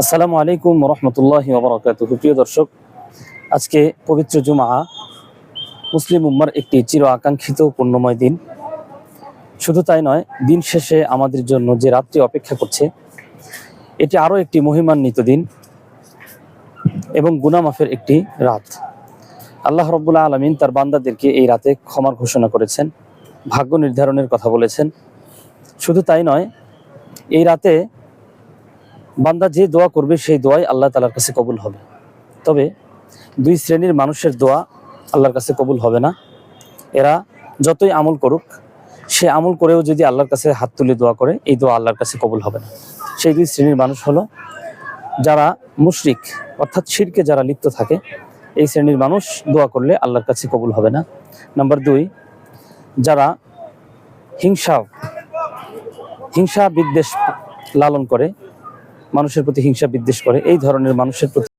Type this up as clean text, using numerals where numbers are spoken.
আসসালামু আলাইকুম রহমতুল্লাহি ওয়া বারাকাতুহু। প্রিয় দর্শক, আজকে পবিত্র জুমা, মুসলিম উম্মার একটি চির আকাঙ্ক্ষিত পুণ্যময় দিন। শুধু তাই নয়, দিন শেষে আমাদের জন্য যে রাত্রি অপেক্ষা করছে, এটি আরও একটি মহিমান্বিত দিন এবং গুনাহ মাফের একটি রাত। আল্লাহ রাব্বুল আলামিন তার বান্দাদেরকে এই রাতে ক্ষমার ঘোষণা করেছেন, ভাগ্য নির্ধারণের কথা বলেছেন। শুধু তাই নয়, এই রাতে বান্দা যে দোয়া করবে সেই দোয়াই আল্লাহ তাআলার কাছে কবুল হবে। তবে দুই শ্রেণীর মানুষের দোয়া আল্লাহর কাছে কবুল হবে না। এরা যতই আমল করুক, সে আমল করেও যদি আল্লাহর কাছে হাত তুলে দোয়া করে, এই দোয়া আল্লাহর কাছে কবুল হবে না। সেই দুই শ্রেণীর মানুষ হলো যারা মুশরিক, অর্থাৎ শিরকে যারা লিপ্ত থাকে, এই শ্রেণীর মানুষ দোয়া করলে আল্লাহর কাছে কবুল হবে না। নাম্বার 2, যারা হিংসা বিদ্বেষ লালন করে, মানুষের প্রতি হিংসা বিদ্বেষ করে, এই ধরনের মানুষের প্রতি